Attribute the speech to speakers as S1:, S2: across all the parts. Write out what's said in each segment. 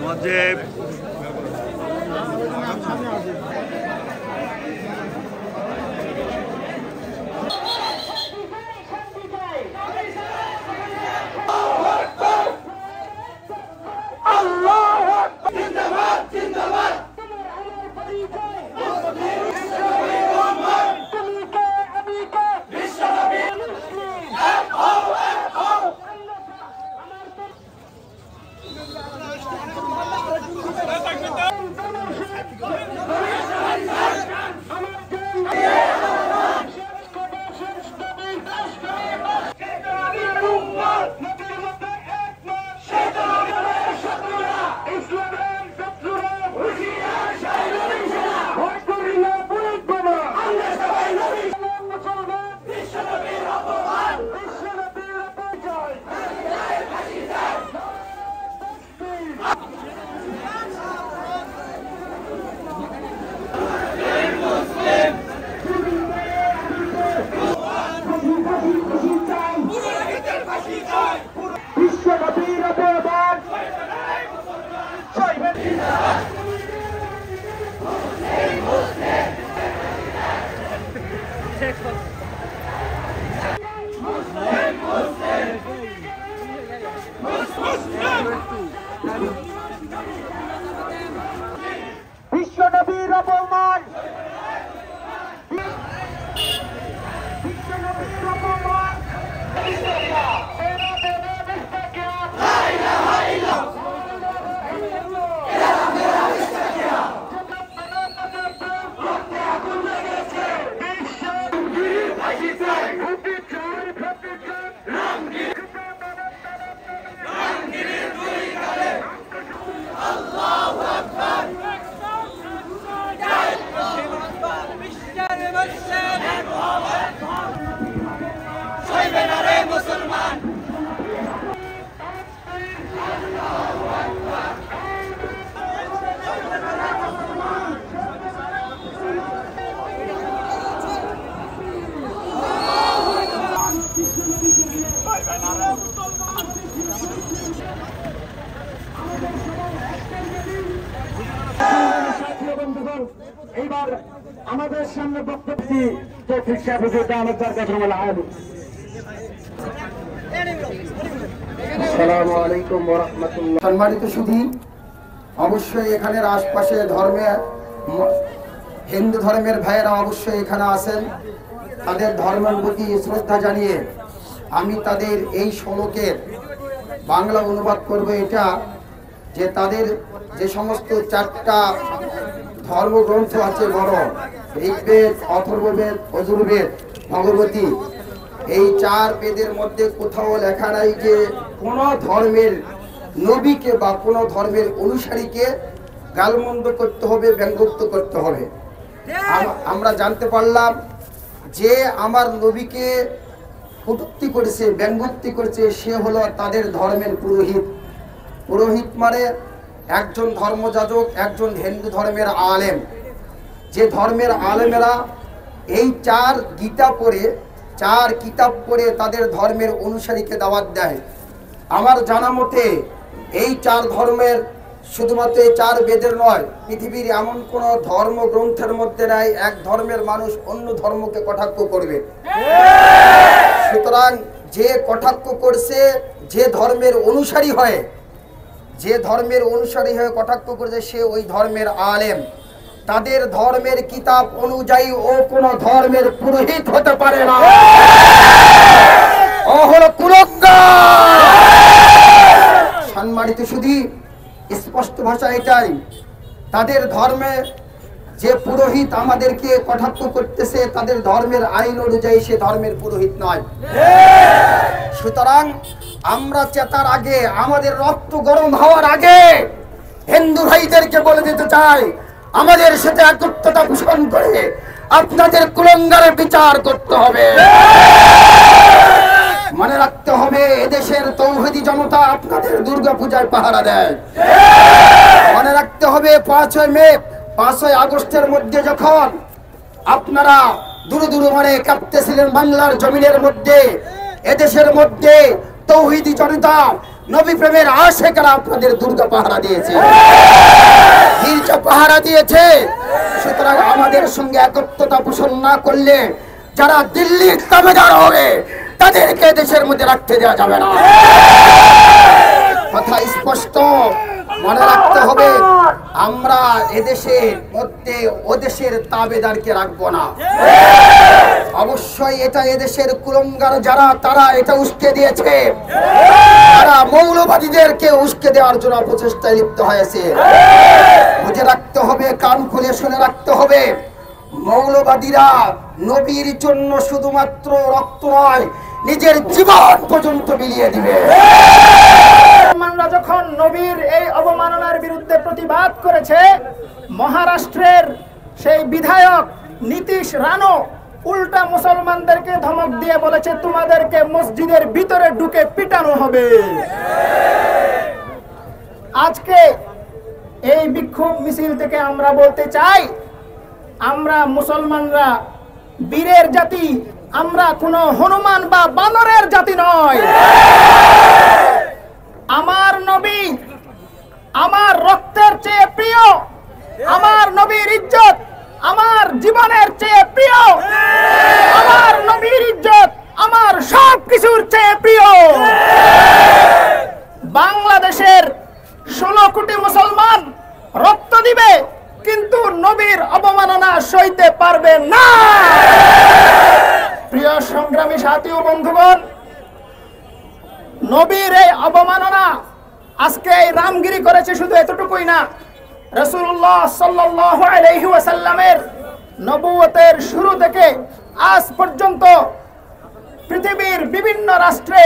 S1: মধ্যে বিশ্বনবীর অপমান এইবার আমাদের সামনে বক্তব্য
S2: সম্মানিত সুধী, অবশ্যই এখানের আশপাশে হিন্দু ধর্মের ভাইয়েরা অবশ্যই এখানে আছেন। তাদের ধর্মের প্রতি শ্রদ্ধা জানিয়ে আমি তাদের এই শ্লোকের বাংলা অনুবাদ করব। এটা যে তাদের যে সমস্ত 4টা ধর্মগ্রন্থ আছে, বড় ঋগ্বেদ, অথর্ববেদ, যজুর্বেদ, ভগবতী, এই 4 বেদের মধ্যে কোথাও লেখা নাই যে কোন ধর্মের নবীকে বা কোন ধর্মের অনুসারীকে গালমন্দ করতে হবে, ব্যঙ্গোক্ত করতে হবে। আমরা জানতে পারলাম যে আমার নবীকে কটূক্তি করেছে, ব্যঙ্গোক্তি করেছে, সে হলো তাদের ধর্মের পুরোহিত। পুরোহিত মানে একজন ধর্মযাজক, একজন হিন্দু ধর্মের আলেম। যে ধর্মের আলেমেরা এই 4 গীতা পড়ে, 4 কিতাব পড়ে তাদের ধর্মের অনুসারীকে দাওয়াত দেয়। আমার জানা মতে এই 4 ধর্মের, শুধুমাত্র এই 4 বেদের নয়, পৃথিবীর এমন কোন ধর্মগ্রন্থের মধ্যে নাই এক ধর্মের মানুষ অন্য ধর্মকে কটাক্ষ করবে। সুতরাং যে কটাক্ষ করছে, যে ধর্মের অনুসারী হয়, যে ধর্মের অনুসারী হয়ে কটাক্ষ করেছে, সে ওই ধর্মের আলেম। তাদের ধর্মের কিতাব অনুযায়ী ও কোন ধর্মের পুরোহিত হতে পারে না। ও হলো কুলঙ্গার। সম্মানিত সুধী, স্পষ্ট ভাষা এটাই, তাদের ধর্মে যে পুরোহিত আমাদেরকে কটাক্ষ করতেছে, তাদের ধর্মের আইন অনুযায়ী সে ধর্মের পুরোহিত নয়। সুতরাং আমরা চেতার আগে, আমাদের রক্ত গরম হওয়ার আগে হিন্দু ভাইদেরকে বলে দিতে চাই, আমাদের সাথে একত্রতা পোষণ করে আপনাদের কুলঙ্গারের বিচার করতে হবে। মনে রাখতে হবে, এদেশের তৌহিদি জনতা আপনাদের দুর্গাপূজায় পাহারা দেয়। মনে রাখতে হবে 5ই মে, 5ই আগস্টের মধ্যে যখন আপনারা দূরে দূরে মানে কাঁপতেছিলেন বাংলার জমিনের মধ্যে, এদেশের মধ্যে তৌহিদি জনতা নবী প্রেমের আশেকরা আপনাদের দুর্গা পাহারা দিয়েছে, গির্জা পাহারা দিয়েছে। সুতরাং আমাদের সঙ্গে একত্রতা পোষণ না করলে যারা দিল্লির দাবিদার হবে তাদেরকে দেশের মধ্যে রাখতে দেওয়া যাবে না। কথা স্পষ্ট মনে রাখতে হবে, আমরা এদেশের মধ্যে ওদেশের তাবেদারকে রাখবো না। অবশ্যই এটা এদেশের কুলঙ্গার যারা, তারা এটা উস্কে দিয়েছে, তারা মৌলবাদীদেরকে উস্কে দেওয়ার জন্য প্রচেষ্টায় লিপ্ত হয়েছে। বুঝে রাখতে হবে, কান খুলে শুনে রাখতে হবে, মৌলবাদীরা নবীর জন্য শুধুমাত্র রক্ত নয়, নিজের জীবন পর্যন্ত বিলিয়ে দিবে।
S3: মুসলমানরা যখন নবীর এই অবমাননার বিরুদ্ধে প্রতিবাদ করেছে, মহারাষ্ট্রের সেই বিধায়ক নীতিশ রানো উল্টা মুসলমানদেরকে ধমক দিয়ে বলেছে, তোমাদেরকে মসজিদের ভিতরে ঢুকে পিটানো হবে। আজকে এই বিক্ষোভ মিছিল থেকে আমরা বলতে চাই, আমরা মুসলমানরা বীরের জাতি, আমরা কোনো হনুমান বা বানরের জাতি নয়। আমার নবী আমার রক্তের চেয়ে প্রিয়, আমার নবীর ইজ্জত আমার জীবনের চেয়ে প্রিয়, আমার নবীর ইজ্জত আমার সব কিছুর চেয়ে প্রিয়। বাংলাদেশের 16 কোটি মুসলমান রক্ত দিবে, কিন্তু নবীর অবমাননা সইতে পারবে না। প্রিয় সংগ্রামী সাথী ও বন্ধুগণ, নবীর এই অবমাননা আজকে এই রামগিরি করেছে শুধু এতটুকুই না, রাসূলুল্লাহ সাল্লাল্লাহু আলাইহি ওয়াসাল্লামের নবুয়তের শুরু থেকে আজ পর্যন্ত পৃথিবীর বিভিন্ন রাষ্ট্রে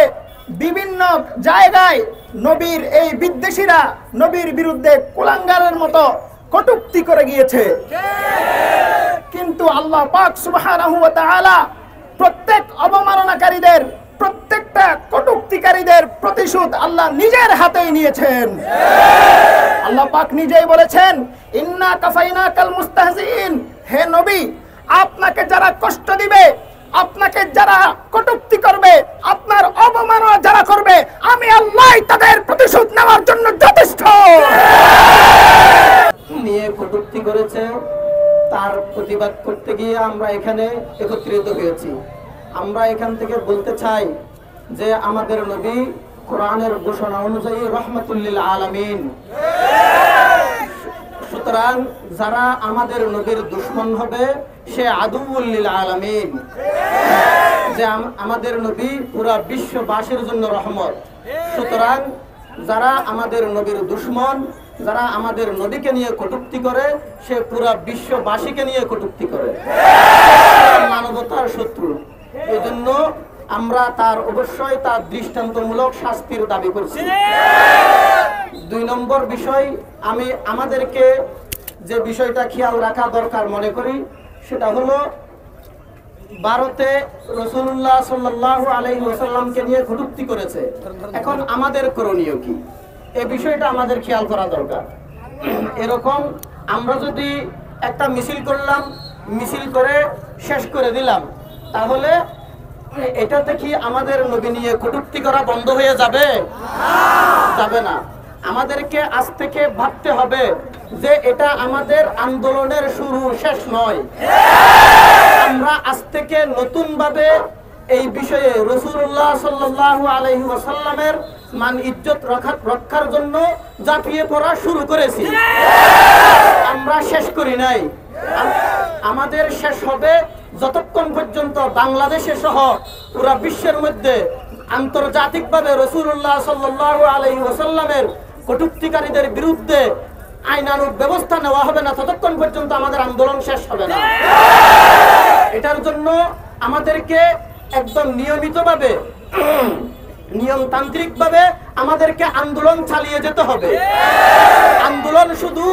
S3: বিভিন্ন জায়গায় নবীর এই বিদ্বেষীরা নবীর বিরুদ্ধে কুলাঙ্গারের মতো কটূক্তি করে গিয়েছে। কিন্তু আল্লাহ পাক সুবহানাহু ওয়া তাআলা প্রত্যেক অবমাননাকারীদের, প্রত্যেকটা কটূক্তিকারীদের প্রতিশোধ আল্লাহ নিজের হাতেই নিয়েছেন। আল্লাহ পাক নিজেই বলেছেন, ইন্না কাফাইনাকাল মুস্তাহজিইন, হে নবী, আপনাকে যারা কষ্ট দিবে, আপনাকে যারা কটূক্তি করবে, আপনার অবমাননা যারা করবে, আমি আল্লাহ তাদের প্রতিশোধ নেওয়ার জন্য যথেষ্ট।
S4: নিয়ে কটূক্তি করেছে, তার প্রতিবাদ করতে গিয়ে আমরা এখানে একত্রিত হয়েছি। আমরা এখান থেকে বলতে চাই যে আমাদের নবী কোরআনের ঘোষণা অনুযায়ী রহমাতুল লিল আলামিন। সুতরাং যারা আমাদের নবীর দুশমন হবে সে আদুউল লিল আলামিন। যে আমাদের নবী পুরা বিশ্ববাসীর জন্য রহমত। সুতরাং যারা আমাদের নবীর দুশমন, যারা আমাদের নবীকে নিয়ে কটূক্তি করে, সে পুরা বিশ্ববাসীকে নিয়ে কটূক্তি করে, মানবতার শত্রু। এজন্য আমরা তার অবশ্যই তার দৃষ্টান্তমূলক শাস্তির দাবি করছি। 2 নম্বর বিষয়, আমি আমাদেরকে যে বিষয়টা খেয়াল রাখা দরকার মনে করি, সেটা হলো ভারতে রাসূলুল্লাহ সাল্লাল্লাহু আলাইহি ওয়াসাল্লামকে নিয়ে কটূক্তি করেছে। এখন আমাদের করণীয় কি, এই বিষয়টা আমাদের খেয়াল করা দরকার। এরকম আমরা যদি একটা মিছিল করলাম, মিছিল করে শেষ করে দিলাম, তাহলে এটাতে কি আমাদের নবী নিয়ে কটূক্তি করা বন্ধ হয়ে যাবে? যাবে না। আমাদেরকে আজ থেকে ভাবতে হবে যে এটা আমাদের আন্দোলনের শুরু, শেষ নয়। আমরা আজ থেকে নতুন ভাবে এই বিষয়ে রাসূলুল্লাহ সাল্লাল্লাহু আলাইহি ওয়াসাল্লামের মান ইজ্জত রক্ষার জন্য ঝাঁপিয়ে পড়া শুরু করেছি। আমরা শেষ করি নাই। আমাদের শেষ হবে যতক্ষণ পর্যন্ত বাংলাদেশে সহ পুরা বিশ্বের মধ্যে আন্তর্জাতিকভাবে রাসূলুল্লাহ সাল্লাল্লাহু আলাইহি ওয়াসাল্লামের কটূক্তিকারীদের বিরুদ্ধে আইনানুগ ব্যবস্থা নেওয়া হবে না, ততক্ষণ পর্যন্ত আমাদের আন্দোলন শেষ হবে না। এটার জন্য আমাদেরকে একদম নিয়মিতভাবে, নিয়মতান্ত্রিকভাবে আমাদেরকে আন্দোলন চালিয়ে যেতে হবে। আন্দোলন শুধু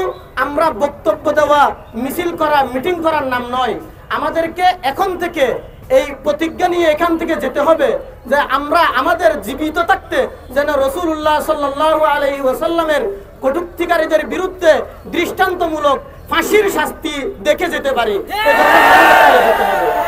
S4: আমরা বক্তব্য দেওয়া, মিছিল করা, মিটিং করার নাম নয়। আমাদেরকে এখন থেকে এই প্রতিজ্ঞা নিয়ে এখান থেকে যেতে হবে যে আমরা আমাদের জীবিত থাকতে যেন রাসূলুল্লাহ সাল্লাল্লাহু আলাইহি ওয়াসাল্লামের কটূক্তিকারীদের বিরুদ্ধে দৃষ্টান্তমূলক ফাঁসির শাস্তি দেখে যেতে পারি।